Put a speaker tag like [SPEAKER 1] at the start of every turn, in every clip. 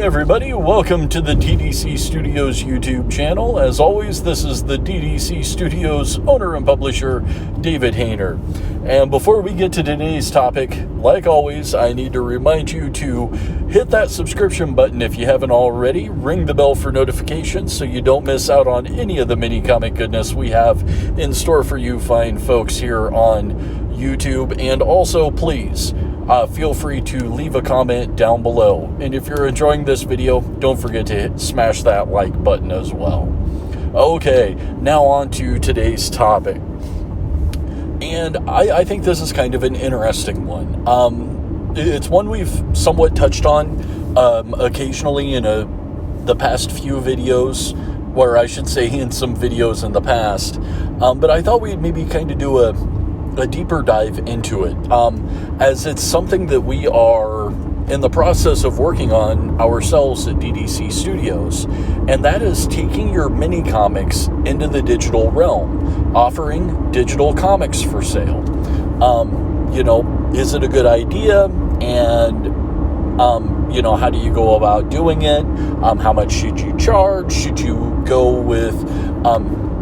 [SPEAKER 1] everybody, welcome to the DDC Studios YouTube channel. As always, this is the DDC Studios owner and publisher, David Hayner. And before we get to today's topic, like always, I need to remind you to hit that subscription button if you haven't already. Ring the bell for notifications so you don't miss out on any of the mini comic goodness we have in store for you fine folks here on YouTube. And also, please, feel free to leave a comment down below. And if you're enjoying this video, don't forget to smash that like button as well. Okay, now on to today's topic. And I think this is kind of an interesting one. It's one we've somewhat touched on occasionally in the past few videos, or I should say in some videos in the past. But I thought we'd maybe kind of do a deeper dive into it, as it's something that we are in the process of working on ourselves at DDC Studios, and that is taking your mini comics into the digital realm, offering digital comics for sale. Is it a good idea? And how do you go about doing it? How much should you charge? Should you go with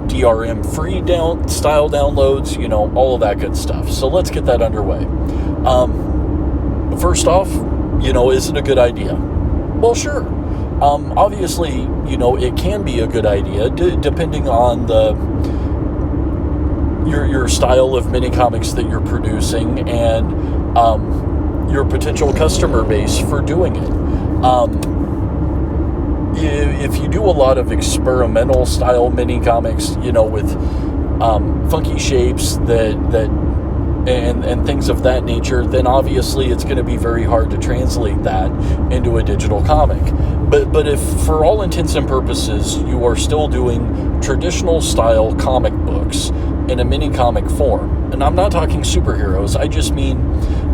[SPEAKER 1] DRM free style downloads, all of that good stuff. So let's get that underway. First off, is it a good idea? Well, sure. Obviously, it can be a good idea depending on your style of mini comics that you're producing and your potential customer base for doing it. If you do a lot of experimental style mini comics, with funky shapes and things of that nature, then obviously it's going to be very hard to translate that into a digital comic. But if for all intents and purposes you are still doing traditional style comic books in a mini comic form, and I'm not talking superheroes, I just mean,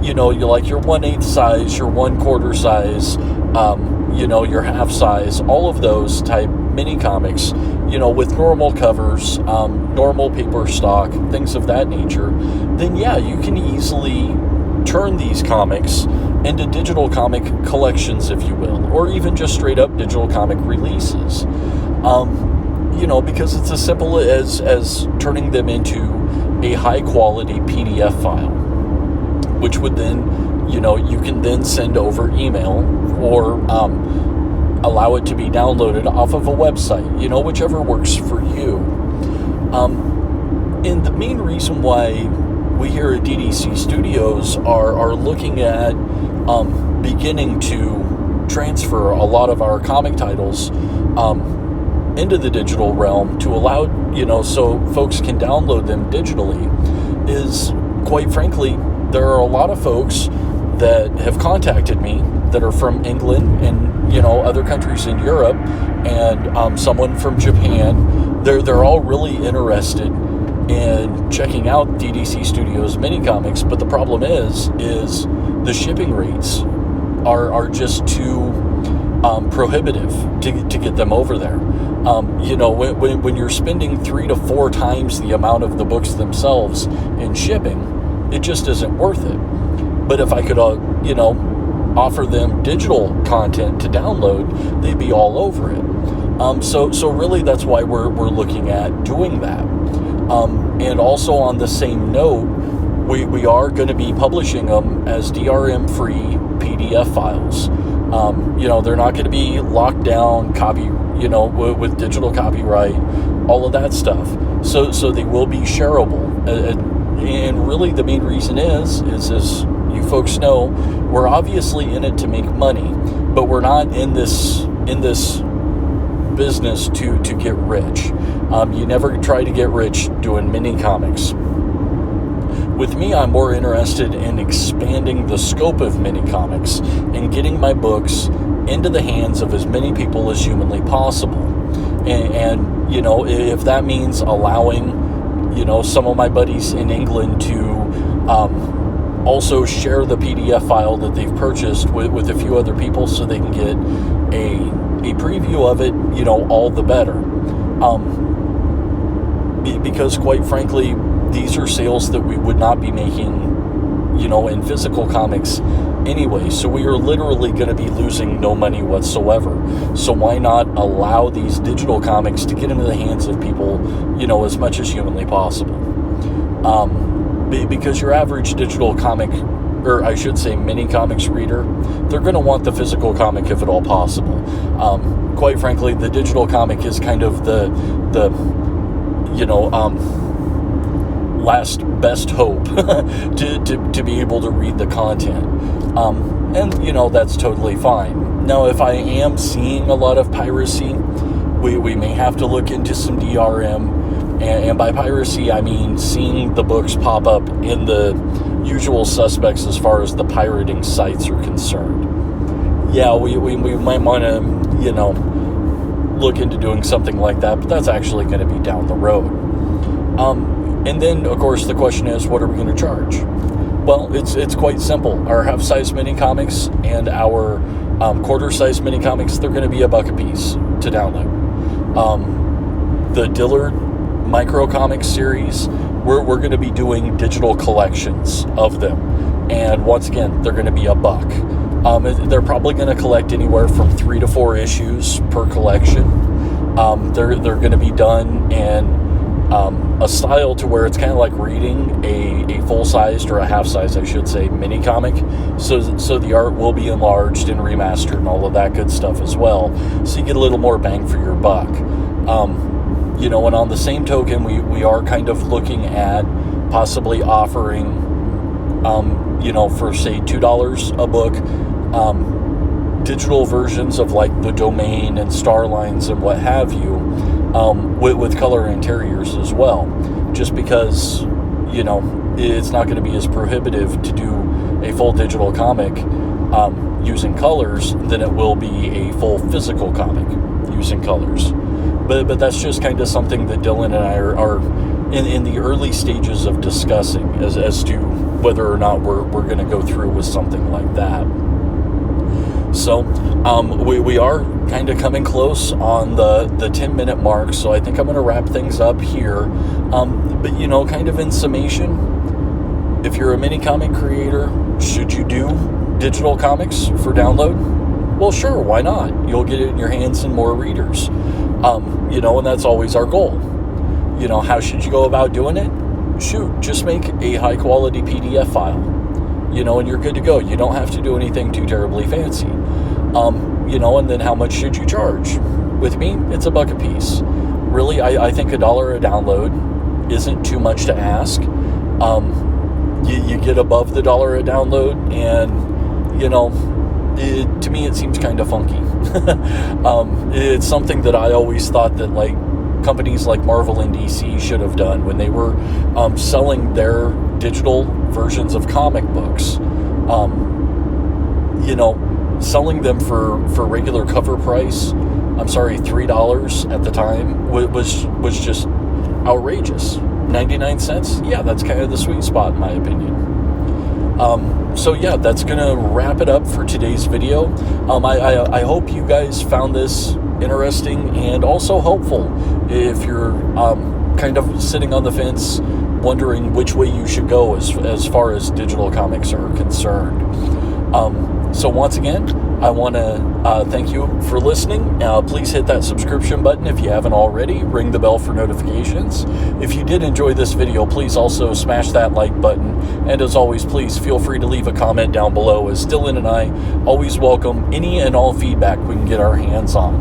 [SPEAKER 1] you like your 1/8 size, your 1/4 size, your half size, all of those type mini comics, with normal covers, normal paper stock, things of that nature, then yeah, you can easily turn these comics into digital comic collections, if you will, or even just straight up digital comic releases. Because it's as simple as turning them into a high quality PDF file, which would then, you can then send over email or allow it to be downloaded off of a website, whichever works for you. And the main reason why we here at DDC Studios are looking at beginning to transfer a lot of our comic titles into the digital realm to allow, so folks can download them digitally is, quite frankly, there are a lot of folks that have contacted me that are from England and, other countries in Europe, and someone from Japan. They're all really interested in checking out DDC Studios mini comics, but the problem is the shipping rates are just too prohibitive to get them over there. When you're spending 3 to 4 times the amount of the books themselves in shipping, it just isn't worth it. But if I could, offer them digital content to download, they'd be all over it. So really, that's why we're looking at doing that. And also on the same note, we are going to be publishing them as DRM free PDF files. They're not going to be locked down, with digital copyright, all of that stuff. So they will be shareable. And really, the main reason is you folks know, we're obviously in it to make money, but we're not in this business to get rich. You never try to get rich doing mini comics. With me, I'm more interested in expanding the scope of mini comics and getting my books into the hands of as many people as humanly possible. And if that means allowing, some of my buddies in England to also share the PDF file that they've purchased with a few other people so they can get a preview of it, all the better. Because quite frankly, these are sales that we would not be making, in physical comics anyway, so we are literally going to be losing no money whatsoever. So why not allow these digital comics to get into the hands of people, as much as humanly possible? Because your average digital comic, or I should say mini comics reader, they're going to want the physical comic if at all possible. Quite frankly, the digital comic is kind of the last best hope to be able to read the content. And that's totally fine. Now, if I am seeing a lot of piracy, we may have to look into some DRM. And by piracy, I mean seeing the books pop up in the usual suspects as far as the pirating sites are concerned. Yeah, we might want to, look into doing something like that, but that's actually going to be down the road. And then, of course, the question is, what are we going to charge? Well, it's quite simple. Our half-size mini comics and our quarter-size mini comics, they're going to be $1 a piece to download. The Dillard micro comics series, we're going to be doing digital collections of them, and once again, they're going to be $1. They're probably going to collect anywhere from 3 to 4 issues per collection. They're going to be done in a style to where it's kind of like reading a full-sized, or a half-size, I should say, mini comic. So the art will be enlarged and remastered and all of that good stuff as well. So you get a little more bang for your buck. And on the same token, we are kind of looking at possibly offering, for say $2 a book, digital versions of like the Domain and Starlines and what have you, with color interiors as well. Just because, it's not going to be as prohibitive to do a full digital comic using colors than it will be a full physical comic using colors. But that's just kind of something that Dylan and I are in the early stages of discussing as to whether or not we're going to go through with something like that. So we are kind of coming close on the 10-minute mark, so I think I'm going to wrap things up here. But kind of in summation, if you're a mini comic creator, should you do digital comics for download? Well, sure, why not? You'll get it in your hands and more readers. And that's always our goal. How should you go about doing it? Shoot, just make a high-quality PDF file, and you're good to go. You don't have to do anything too terribly fancy. And then how much should you charge? With me, it's $1 a piece. Really, I think $1 a download isn't too much to ask. You get above the $1 a download, and, to me, it seems kind of funky. It's something that I always thought that, like, companies like Marvel and DC should have done when they were selling their digital versions of comic books. Selling them for regular cover price, $3 at the time, was just outrageous. 99 cents? Yeah, that's kind of the sweet spot in my opinion. So yeah, that's going to wrap it up for today's video. I hope you guys found this interesting and also helpful if you're kind of sitting on the fence wondering which way you should go as far as digital comics are concerned. So once again, I want to thank you for listening. Please hit that subscription button if you haven't already. Ring the bell for notifications. If you did enjoy this video, please also smash that like button. And as always, please feel free to leave a comment down below, as Dylan and I always welcome any and all feedback we can get our hands on.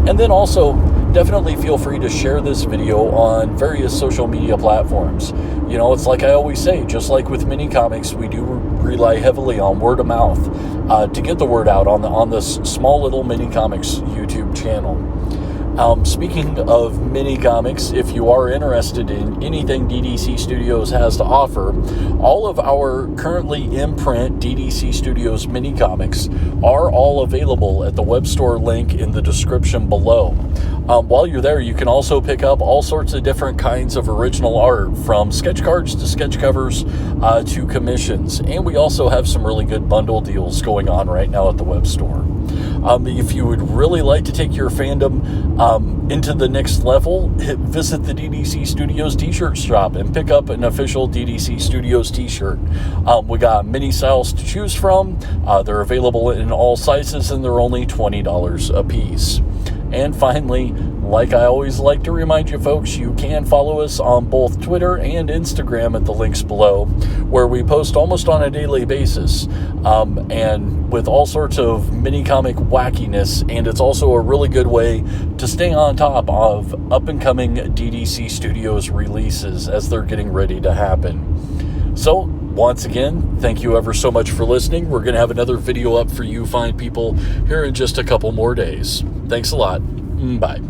[SPEAKER 1] And then also, definitely feel free to share this video on various social media platforms. It's like I always say, just like with mini comics, we do rely heavily on word of mouth to get the word out on this small little mini comics YouTube channel. Speaking of mini comics, if you are interested in anything DDC Studios has to offer, all of our currently in print DDC Studios mini comics are all available at the Webstore link in the description below. While you're there, you can also pick up all sorts of different kinds of original art, from sketch cards to sketch covers to commissions. And we also have some really good bundle deals going on right now at the Webstore. If you would really like to take your fandom into the next level, visit the DDC Studios t-shirt shop and pick up an official DDC Studios t-shirt. We got many styles to choose from. They're available in all sizes, and they're only $20 a piece. And finally, like I always like to remind you folks, you can follow us on both Twitter and Instagram at the links below, where we post almost on a daily basis, and with all sorts of mini comic wackiness. And it's also a really good way to stay on top of up-and-coming DDC Studios releases as they're getting ready to happen. So, once again, thank you ever so much for listening. We're going to have another video up for you fine people here in just a couple more days. Thanks a lot. Bye.